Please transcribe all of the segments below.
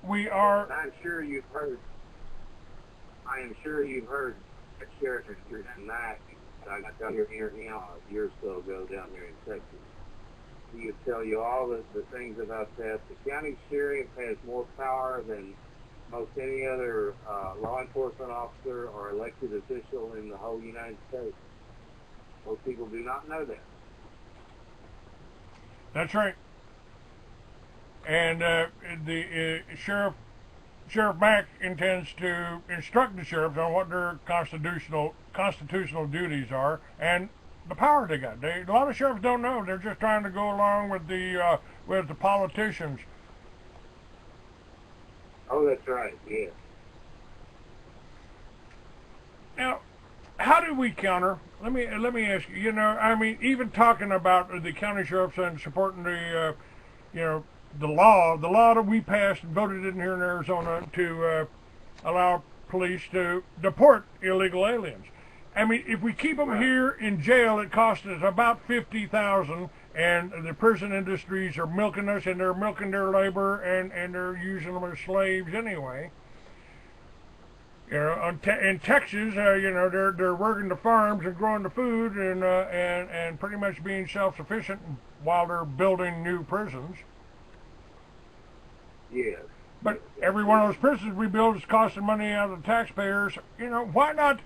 we are. I'm sure you've heard. I am sure you've heard the sheriff tonight. I got here now a year or so ago down there in Texas. He would tell you all the things about that. The county sheriff has more power than most any other law enforcement officer or elected official in the whole United States. Most people do not know that. That's right. And the Sheriff Mack intends to instruct the sheriffs on what their constitutional duties are and the power they got. A lot of sheriffs don't know. They're just trying to go along with the politicians. Oh, that's right. Yeah. Now, how do we counter? Let me ask you. You know, I mean, even talking about the county sheriffs and supporting the, the law that we passed and voted in here in Arizona to allow police to deport illegal aliens. I mean, if we keep them here in jail, it costs us about $50,000, and the prison industries are milking us, and they're milking their labor, and they're using them as slaves anyway. You know, in Texas, they're working the farms and growing the food and pretty much being self-sufficient while they're building new prisons. Yes. But every one of those prisons we build is costing money out of the taxpayers. You know, why not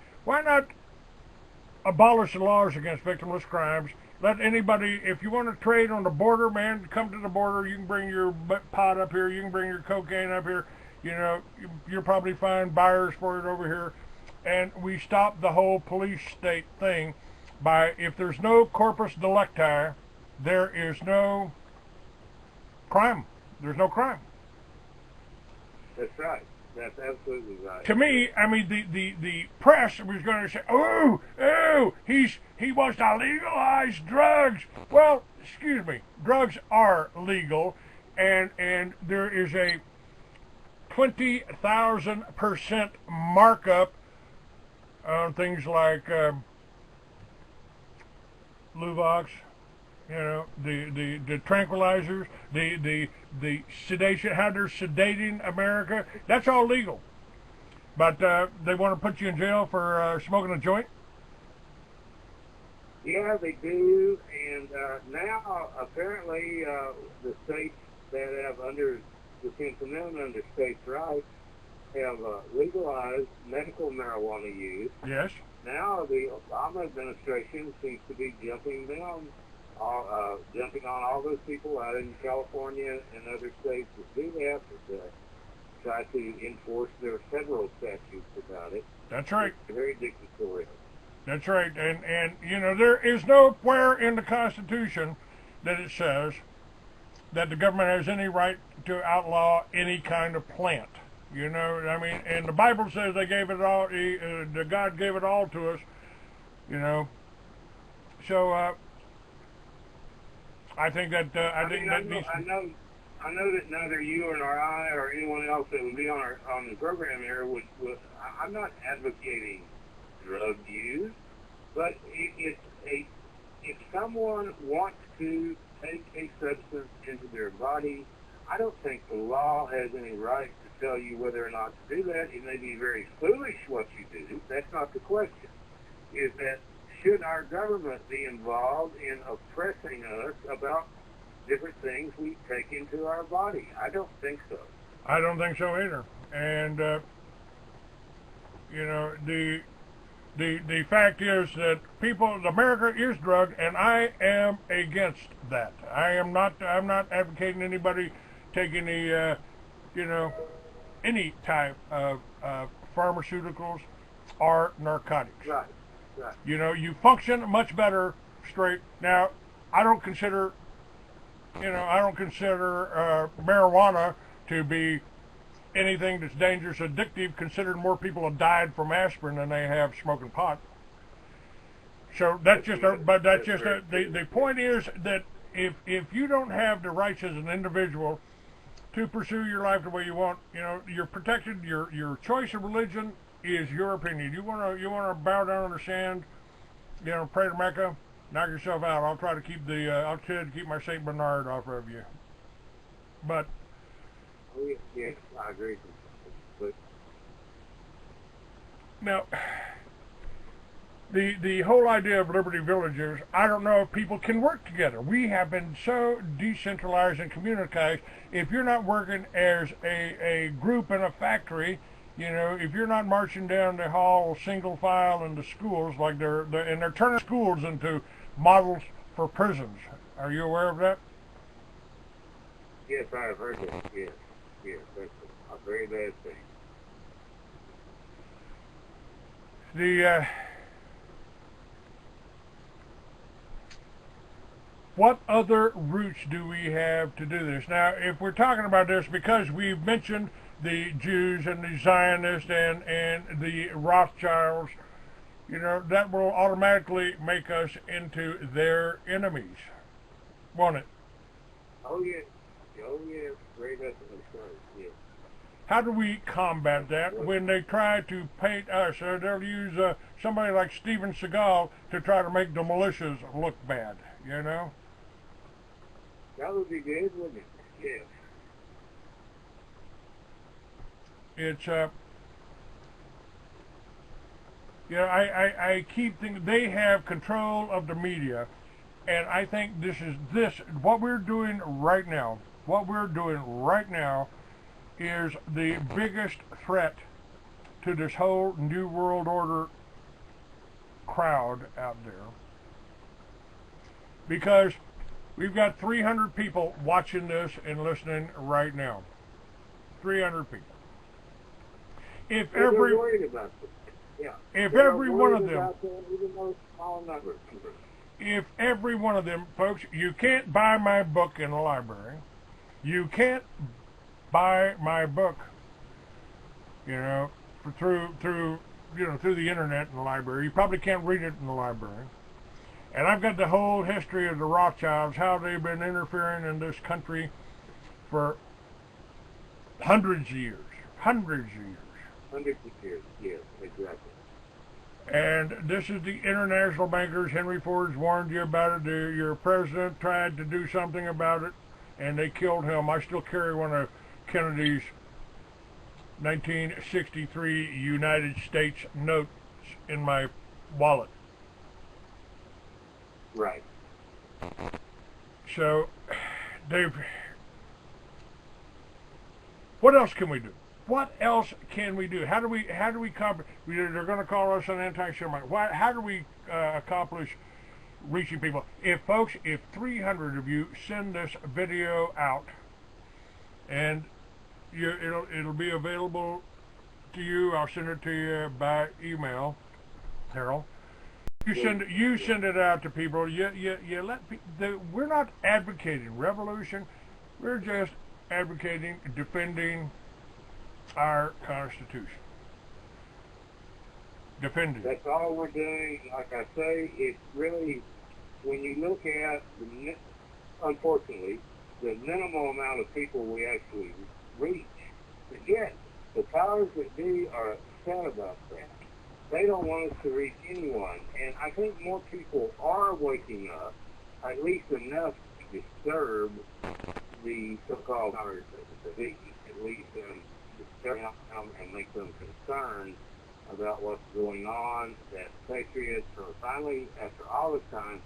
abolish the laws against victimless crimes? Let anybody, if you want to trade on the border, man, come to the border. You can bring your pot up here. You can bring your cocaine up here. You know, you'll probably find buyers for it over here. And we stop the whole police state thing by, if there's no corpus delicti, there is no crime. There's no crime. That's right. That's absolutely right. To me, I mean, the press was going to say, oh, he wants to legalize drugs. Well, excuse me, drugs are legal, and there is a 20,000% markup on things like Luvox, you know, the tranquilizers, the sedation, how they're sedating America. That's all legal. But they want to put you in jail for smoking a joint? Yeah, they do. And now, apparently, the states that have under the 10th Amendment, under states' rights, have legalized medical marijuana use. Yes. Now the Obama administration seems to be jumping on all those people out in California and other states that do that, that try to enforce their federal statutes about it. That's right. It's very dictatorial. That's right. And you know, there is nowhere in the Constitution that it says that the government has any right to outlaw any kind of plant. You know, I mean, and the Bible says they gave it all, God gave it all to us, you know. So, I think that, I know that neither you or I or anyone else that would be on the program here would I'm not advocating drug use, but if someone wants to take a substance into their body, I don't think the law has any right to tell you whether or not to do that. It may be very foolish what you do. That's not the question. Is that should our government be involved in oppressing us about different things we take into our body? I don't think so. I don't think so either. And, you know, the fact is that America is drugged, and I am against that. I'm not advocating anybody taking any type of pharmaceuticals or narcotics. Right. Right. You know, you function much better straight. Now, I don't consider marijuana to be anything that's dangerous, addictive, considering more people have died from aspirin than they have smoking pot. So the point is that if you don't have the rights as an individual to pursue your life the way you want, you know, you're protected. Your choice of religion is your opinion. You wanna bow down on the sand, you know, pray to Mecca, knock yourself out. I'll try to keep my Saint Bernard off of you. But Oh, yeah, yes, I agree. But Now, the whole idea of Liberty Villages, I don't know if people can work together. We have been so decentralized and communitized. If you're not working as a group in a factory, you know, if you're not marching down the hall single file into schools, like they're turning schools into models for prisons. Are you aware of that? yes, I have heard that. Yes, yes, that's a very bad thing. The what other routes do we have to do this? Now, if we're talking about this, because we've mentioned the Jews and the Zionists and the Rothschilds, you know, that will automatically make us into their enemies, won't it? Oh, yes. Oh, yes. Very definitely so. Yes. How do we combat that when they try to paint us? Or they'll use somebody like Steven Seagal to try to make the militias look bad, you know? That would be good, wouldn't it? Yes. It's you know, I keep thinking they have control of the media, and I think what we're doing right now. What we're doing right now is the biggest threat to this whole New World Order crowd out there, because we've got 300 people watching this and listening right now. 300 people. If They're every worried about this. Yeah. if They're every one of worried them about them, even though it's small numbers. if every one of them, folks, you can't buy my book in the library. You can't buy my book, you know, through the internet in the library. You probably can't read it in the library. And I've got the whole history of the Rothschilds, how they've been interfering in this country for hundreds of years. Hundreds of years. Hundreds of years, yes, exactly. And this is the international bankers. Henry Ford's warned you about it. Your president tried to do something about it, and they killed him. I still carry one of Kennedy's 1963 United States notes in my wallet. Right. So, what else can we do? What else can we do? How do we accomplish? They're going to call us an anti-Semite. How do we accomplish reaching people? If 300 of you send this video out, and it'll be available to you. I'll send it to you by email, Harrell. You send it out to people. You let we're not advocating revolution. We're just advocating defending our Constitution. Defending. That's all we're doing. Like I say, it's really, when you look at, unfortunately, the minimal amount of people we actually reach. Again, the powers that be are upset about that. They don't want us to reach anyone. And I think more people are waking up, at least enough to disturb the so-called powers that be, at least disturb them and make them concerned about what's going on, that patriots are finally, after all this time,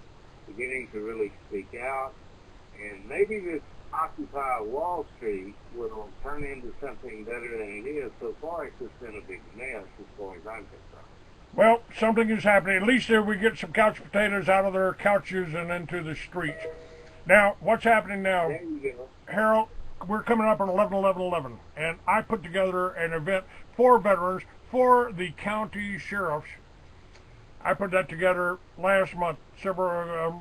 beginning to really speak out. And maybe this Occupy Wall Street will turn into something better than it is. So far, it's just been a big mess as far as I'm concerned. Well, something is happening. At least there we get some couch potatoes out of their couches and into the streets. Now, what's happening now? There you go. Harold, we're coming up on 11/11/11, and I put together an event for veterans, for the county sheriffs. I put that together last month,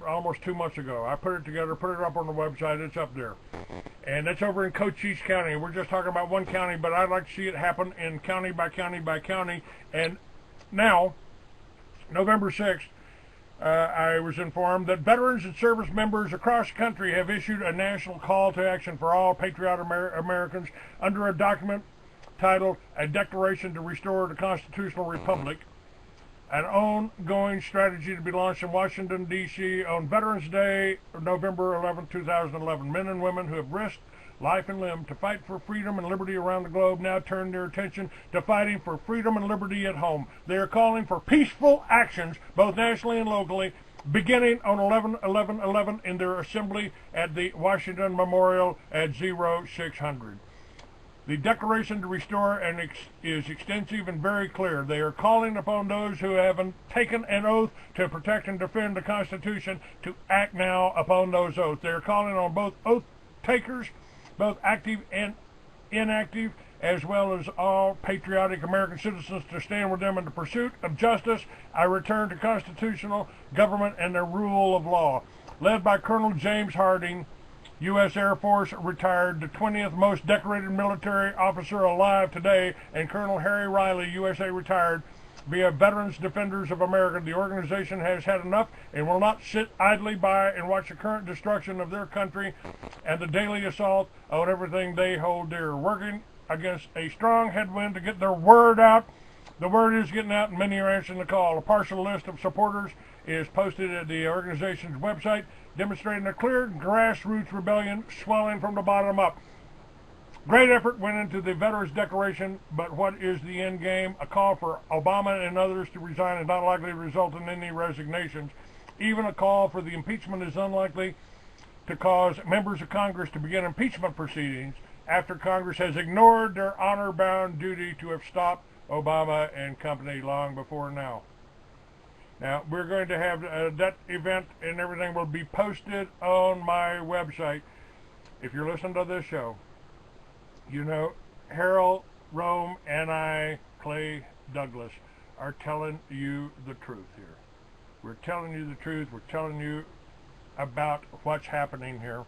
almost 2 months ago. I put it together, put it up on the website. It's up there. And that's over in Cochise County. We're just talking about one county, but I'd like to see it happen in county by county by county. And now, November 6th, I was informed that veterans and service members across the country have issued a national call to action for all patriotic Americans under a document titled A Declaration to Restore the Constitutional Republic, an ongoing strategy to be launched in Washington, D.C. on Veterans Day, November 11, 2011. Men and women who have risked life and limb to fight for freedom and liberty around the globe now turn their attention to fighting for freedom and liberty at home. They are calling for peaceful actions, both nationally and locally, beginning on 11/11/11 in their assembly at the Washington Memorial at 0600. The declaration to restore is extensive and very clear. They are calling upon those who have taken an oath to protect and defend the Constitution to act now upon those oaths. They are calling on both oath takers, both active and inactive, as well as all patriotic American citizens, to stand with them in the pursuit of justice. I return to constitutional government and the rule of law. Led by Colonel James Harding, U.S. Air Force retired, the 20th most decorated military officer alive today, and Colonel Harry Riley, USA retired, via Veterans Defenders of America. The organization has had enough and will not sit idly by and watch the current destruction of their country and the daily assault on everything they hold dear. Working against a strong headwind to get their word out. The word is getting out and many are answering the call. A partial list of supporters is posted at the organization's website, demonstrating a clear grassroots rebellion swelling from the bottom up. Great effort went into the Veterans Declaration, but what is the end game? A call for Obama and others to resign is not likely to result in any resignations. Even a call for the impeachment is unlikely to cause members of Congress to begin impeachment proceedings after Congress has ignored their honor-bound duty to have stopped Obama and company long before now. Now, we're going to have that event and everything will be posted on my website. If you're listening to this show, you know, Harrell Rhome and I, Clay Douglas, are telling you the truth here. We're telling you the truth. We're telling you about what's happening here.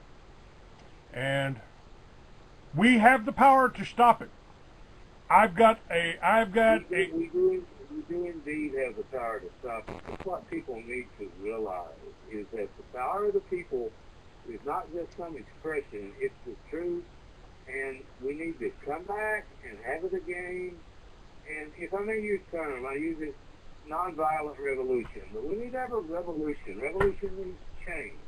And we have the power to stop it. We do indeed have the power to stop it. But what people need to realize is that the power of the people is not just some expression, it's the truth. And we need to come back and have it again. And if I may use a term, I use it nonviolent revolution. But we need to have a revolution. Revolution means change.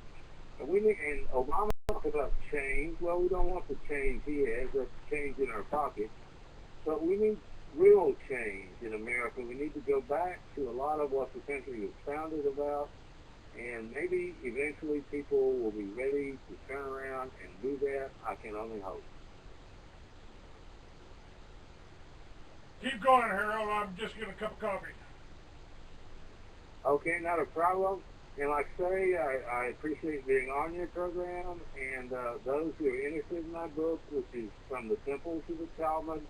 And Obama talked about change. Well, we don't want the change he has. That's change in our pockets. But we need real change in America. We need to go back to a lot of what the country was founded about. And maybe eventually people will be ready to turn around and do that. I can only hope. Keep going, Harold. I'm just getting a cup of coffee. Okay, not a problem. And like I say, I appreciate being on your program. And those who are interested in my book, which is From the Temple to the Talmud,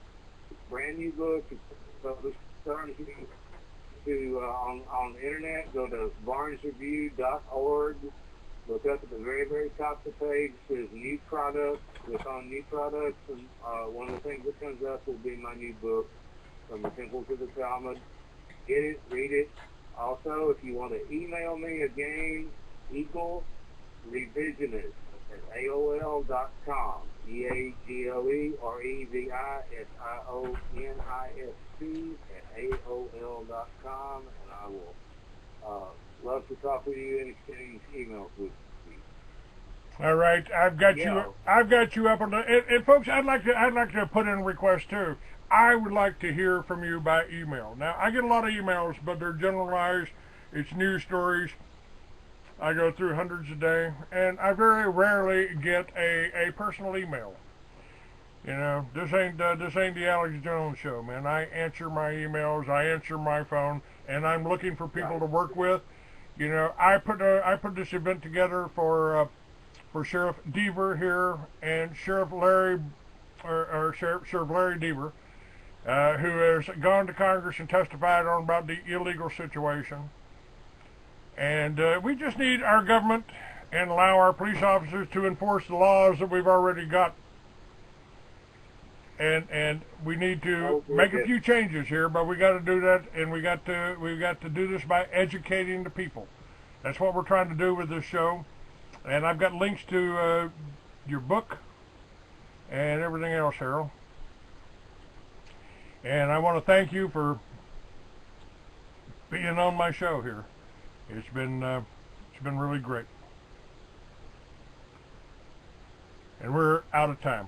brand new book. It's published on the internet. Go to barnesreview.org. Look up at the very, very top of the page. It says new products. Click on new products, and one of the things that comes up will be my new book, From the Temple to the Talmud. Get it, read it. Also, if you want to email me again, Revisionist at AOL.com. EAGOEREVISIONIST at AOL.com, and I will love to talk with you and exchange emails with you. All right, I've got you up on the. And folks, I'd like to put in a request too. I would like to hear from you by email. Now, I get a lot of emails, but they're generalized. It's news stories. I go through hundreds a day, and I very rarely get a personal email. You know, this ain't the Alex Jones show, man. I answer my emails, I answer my phone, and I'm looking for people to work with. You know, I put this event together for Sheriff Deaver here and Sheriff Larry Deaver. Who has gone to Congress and testified on about the illegal situation. And we just need our government and allow our police officers to enforce the laws that we've already got. And we need to make a few changes here, but we got to do that, and we've got to do this by educating the people. That's what we're trying to do with this show. And I've got links to your book and everything else, Harold. And I want to thank you for being on my show here. It's been really great. And we're out of time.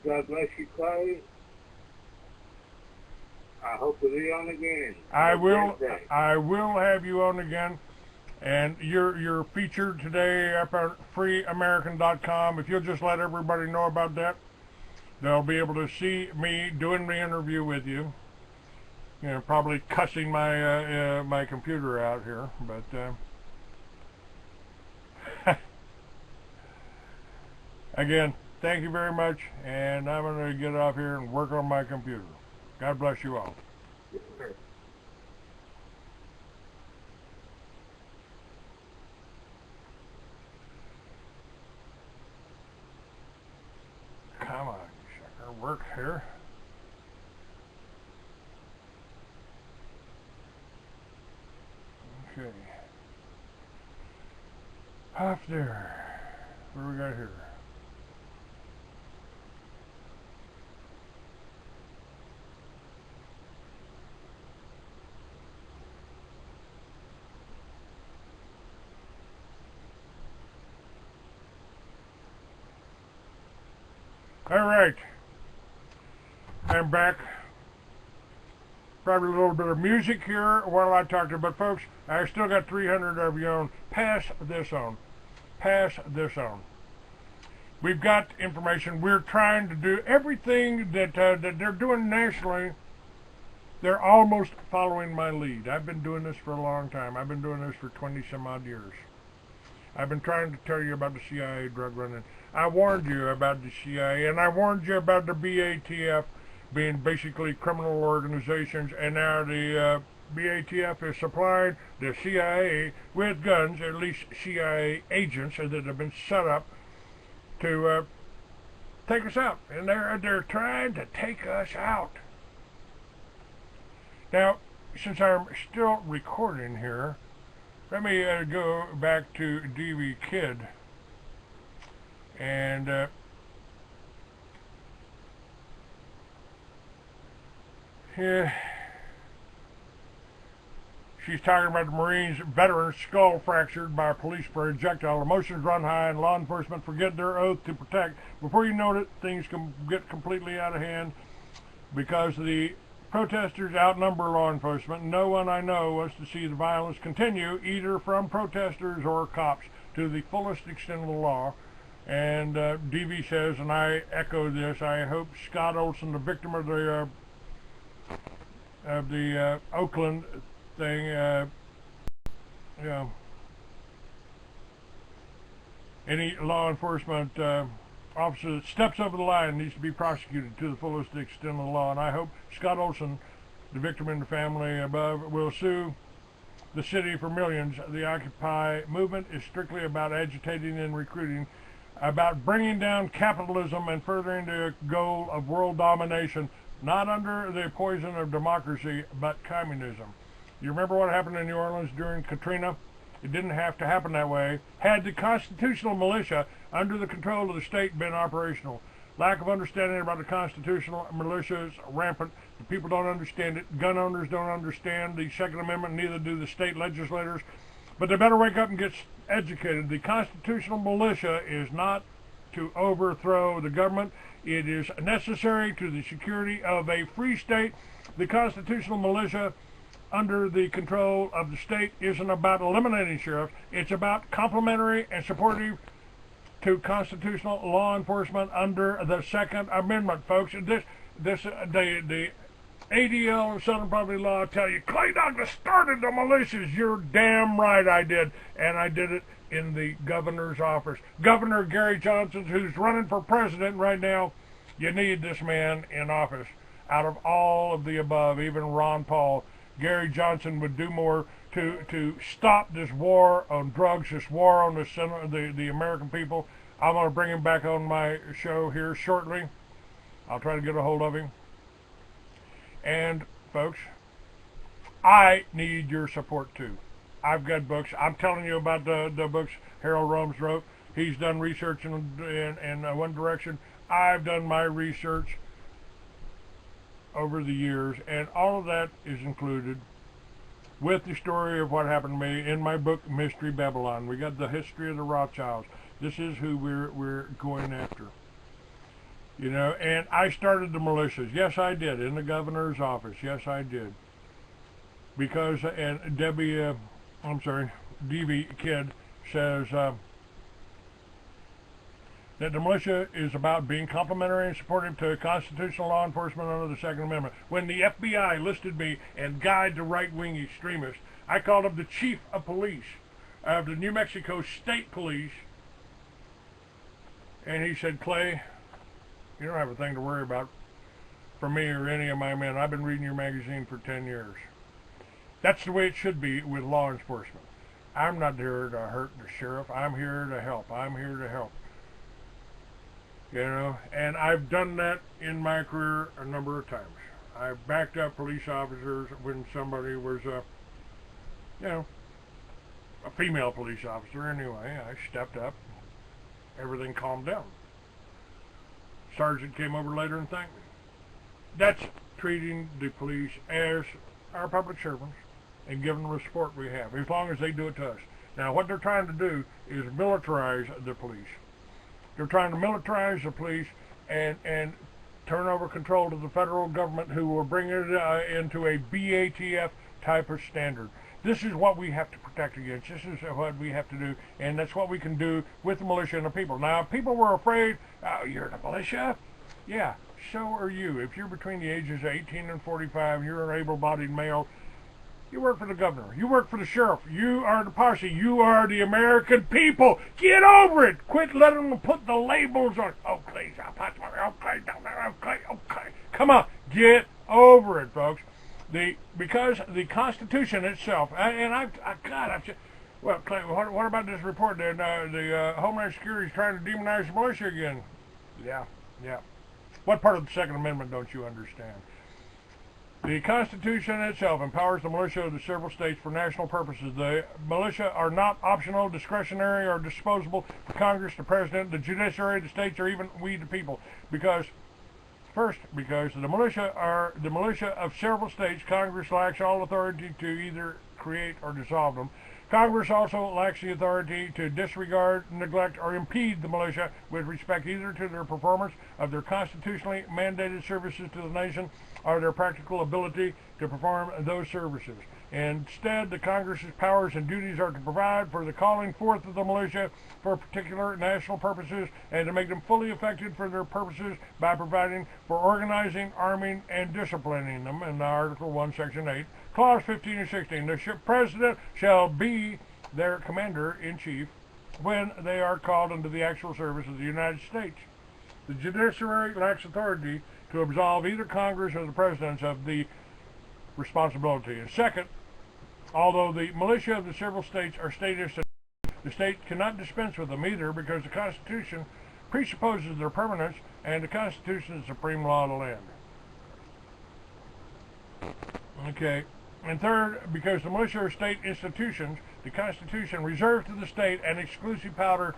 God bless you, Clay. I hope to be on again. I will have you on again. And you're featured today up at freeamerican.com. If you'll just let everybody know about that, they'll be able to see me doing the interview with you. You know, probably cussing my my computer out here, but again, thank you very much, and I'm going to get off here and work on my computer. God bless you all. Yes, sir. Come on, sugar, work here. Okay. Up there. What do we got here? All right. I'm back. Probably a little bit of music here while I talk to you, but folks, I still got 300 of you on. Pass this on. Pass this on. We've got information. We're trying to do everything that they're doing nationally. They're almost following my lead. I've been doing this for a long time. I've been doing this for 20 some odd years. I've been trying to tell you about the CIA drug running. I warned you about the CIA, and I warned you about the BATF being basically criminal organizations, and now the BATF is supplying the CIA with guns, at least CIA agents that have been set up to take us out, and they're trying to take us out. Now, since I'm still recording here, let me go back to DV Kid, and yeah, she's talking about the Marines veteran's skull fractured by a police projectile. Emotions run high, and law enforcement forget their oath to protect. Before you know it, things can get completely out of hand because the protesters outnumber law enforcement. No one I know wants to see the violence continue, either from protesters or cops, to the fullest extent of the law. And DV says, and I echo this, I hope Scott Olson, the victim of the Oakland thing, you know, any law enforcement officer that steps over the line needs to be prosecuted to the fullest extent of the law. And I hope Scott Olson, the victim and the family above, will sue the city for millions. The Occupy movement is strictly about agitating and recruiting, about bringing down capitalism and furthering the goal of world domination, not under the poison of democracy, but communism. You remember what happened in New Orleans during Katrina? It didn't have to happen that way. Had the constitutional militia under the control of the state been operational. Lack of understanding about the constitutional militia is rampant. The people don't understand it. Gun owners don't understand the Second Amendment, neither do the state legislators. But they better wake up and get educated. The constitutional militia is not to overthrow the government. It is necessary to the security of a free state. The constitutional militia under the control of the state isn't about eliminating sheriffs. It's about complementary and supportive to constitutional law enforcement under the Second Amendment, folks. The ADL, Southern Property Law, tell you, Clay Douglas started the militias. You're damn right I did, and I did it in the governor's office. Governor Gary Johnson, who's running for president right now, you need this man in office. Out of all of the above, even Ron Paul, Gary Johnson would do more to stop this war on drugs, this war on the American people. I'm going to bring him back on my show here shortly. I'll try to get a hold of him. And, folks, I need your support, too. I've got books. I'm telling you about the books Harrell Rhome wrote. He's done research in one direction. I've done my research over the years, and all of that is included with the story of what happened to me in my book, Mystery Babylon. We got the history of the Rothschilds. This is who we're going after. You know, and I started the militias. Yes, I did, in the governor's office. Yes, I did. Because, and Debbie, DV Kid says that the militia is about being complementary and supportive to constitutional law enforcement under the Second Amendment. When the FBI listed me and guide to right-wing extremists, I called up the chief of police of the New Mexico State Police, and he said, Clay, you don't have a thing to worry about from me or any of my men. I've been reading your magazine for 10 years. That's the way it should be with law enforcement. I'm not here to hurt the sheriff. I'm here to help. I'm here to help. You know, and I've done that in my career a number of times. I've backed up police officers when somebody was a female police officer anyway. I stepped up. Everything calmed down. Sergeant came over later and thanked me. That's treating the police as our public servants and giving them the support we have, as long as they do it to us. Now, what they're trying to do is militarize the police. They're trying to militarize the police and turn over control to the federal government, who will bring it into a BATF type of standard. This is what we have to protect against. This is what we have to do, and that's what we can do with the militia and the people. Now, if people were afraid, oh, you're the militia? Yeah, so are you. If you're between the ages of 18 and 45, and you're an able-bodied male, you work for the governor. You work for the sheriff. You are the posse. You are the American people. Get over it. Quit letting them put the labels on. Okay, okay. Come on, get over it, folks. Because the Constitution itself, well, Clay, what about this report that the Homeland Security is trying to demonize the militia again? Yeah. What part of the Second Amendment don't you understand? The Constitution itself empowers the militia of the several states for national purposes. The militia are not optional, discretionary, or disposable for Congress, the President, the judiciary, the states, or even we the people. Because the militia of several states, Congress lacks all authority to either create or dissolve them. Congress also lacks the authority to disregard, neglect, or impede the militia with respect either to their performance of their constitutionally mandated services to the nation or their practical ability to perform those services. Instead, the Congress's powers and duties are to provide for the calling forth of the militia for particular national purposes and to make them fully effective for their purposes by providing for organizing, arming, and disciplining them in Article 1, Section 8, Clause 15 and 16. The President shall be their commander-in-chief when they are called into the actual service of the United States. The judiciary lacks authority to absolve either Congress or the President of the responsibility. And second, although the militia of the several states are statists, the state cannot dispense with them either, because the Constitution presupposes their permanence, and the Constitution is the supreme law of the land. Okay. And third, because the militia are state institutions, the Constitution reserves to the state an exclusive power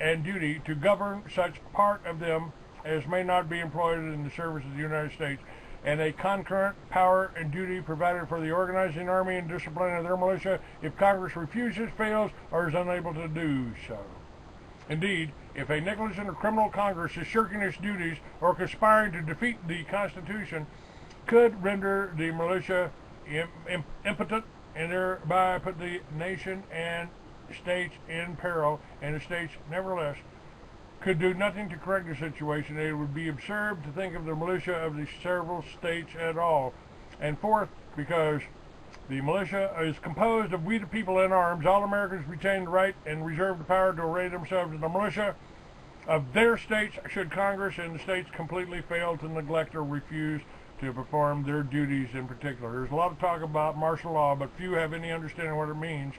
and duty to govern such part of them as may not be employed in the service of the United States, and a concurrent power and duty provided for the organizing army and discipline of their militia if Congress refuses, fails, or is unable to do so. Indeed, if a negligent or criminal Congress is shirking its duties or conspiring to defeat the Constitution, could render the militia impotent and thereby put the nation and states in peril, and the states, nevertheless, could do nothing to correct the situation. It would be absurd to think of the militia of the several states at all. And fourth, because the militia is composed of we the people in arms, all Americans retain the right and reserve the power to array themselves in the militia of their states should Congress and the states completely fail to neglect or refuse to perform their duties in particular. There's a lot of talk about martial law, but few have any understanding what it means.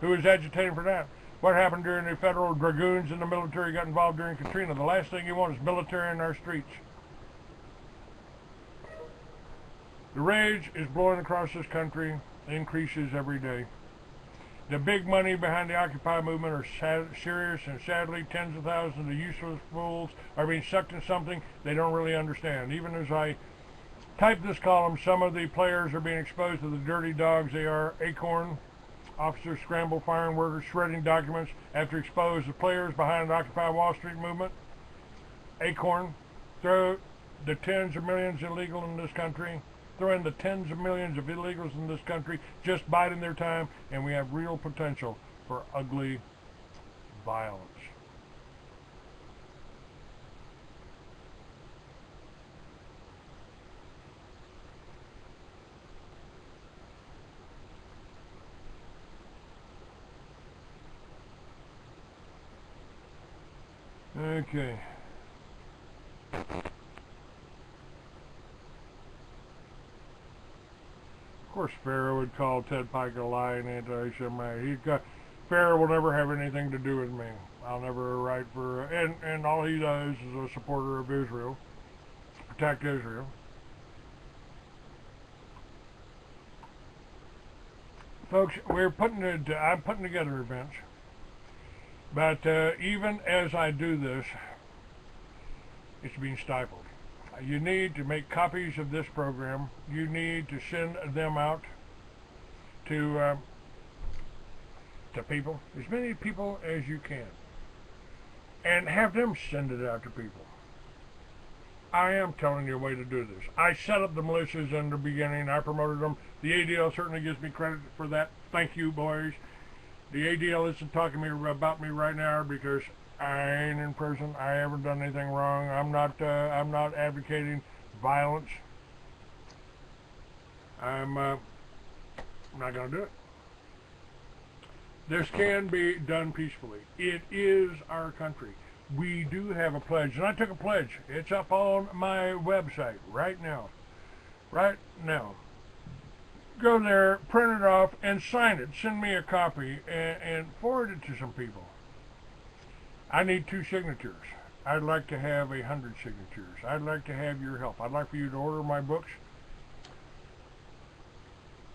Who is agitating for that? What happened during the federal dragoons in the military got involved during Katrina? The last thing you want is military in our streets. The rage is blowing across this country, increases every day. The big money behind the Occupy movement are serious, and sadly tens of thousands of useless fools are being sucked in something they don't really understand. Even as I type this column, some of the players are being exposed to the dirty dogs they are. Acorn Officers scramble, firing workers, shredding documents after expose the players behind the Occupy Wall Street movement. Acorn, throw the tens of millions illegal in this country. Throw in the tens of millions of illegals in this country, just biding their time, and we have real potential for ugly violence. Okay. Of course, Farrah would call Ted Pike a lying anti-Semite. Farrah will never have anything to do with me. I'll never write for, and all he does is a supporter of Israel, protect Israel. Folks, I'm putting together events, but even as I do this, it's being stifled. You need to make copies of this program. You need to send them out to people, as many people as you can, and have them send it out to people. I am telling you a way to do this. I set up the militias in the beginning. I promoted them. The ADL certainly gives me credit for that. Thank you, boys. The ADL isn't talking about me right now because I ain't in prison. I haven't done anything wrong. I'm not advocating violence. I'm not going to do it. This can be done peacefully. It is our country. We do have a pledge, and I took a pledge. It's up on my website right now. Right now. Go there, print it off, and sign it. Send me a copy and forward it to some people. I need 2 signatures. I'd like to have 100 signatures. I'd like to have your help. I'd like for you to order my books.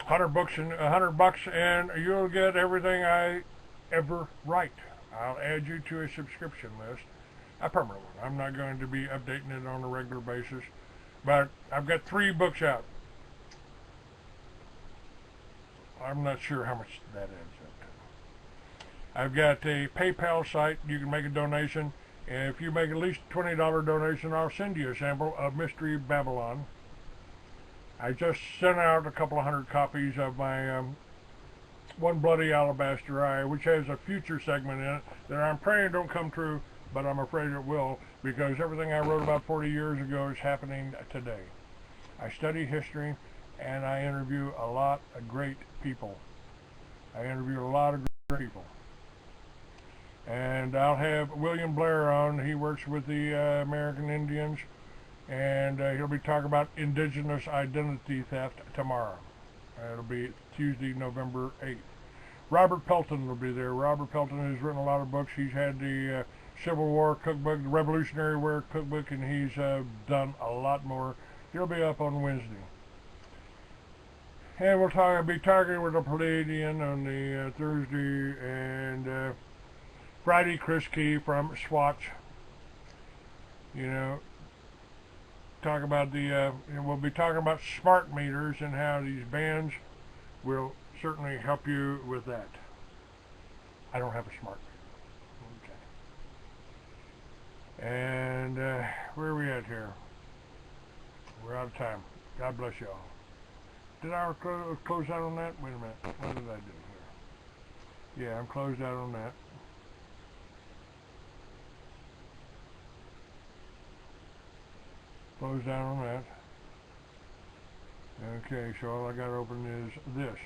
100 books and $100, and you'll get everything I ever write. I'll add you to a subscription list, a permanent one. I'm not going to be updating it on a regular basis, but I've got 3 books out. I'm not sure how much that adds up to. I've got a PayPal site. You can make a donation, and if you make at least a $20 donation, I'll send you a sample of Mystery Babylon. I just sent out a couple of 100 copies of my One Bloody Alabaster Eye, which has a future segment in it that I'm praying don't come true, but I'm afraid it will, because everything I wrote about 40 years ago is happening today. I study history, and I interview a lot of great people. And I'll have William Blair on. He works with the American Indians, and he'll be talking about indigenous identity theft tomorrow. It'll be Tuesday, November 8th. Robert Pelton will be there. Robert Pelton has written a lot of books. He's had the Civil War cookbook, the Revolutionary War cookbook, and he's done a lot more. He'll be up on Wednesday. And we'll be talking with the Palladian on the Thursday, and Friday, Chris Key from Swatch. Talk about we'll be talking about smart meters and how these bands will certainly help you with that. I don't have a smart meter. Okay. And where are we at here? We're out of time. God bless you all. Did I close out on that? Wait a minute. What did I do here? Yeah, I'm closed out on that. Close down on that. Okay, so all I got open is this.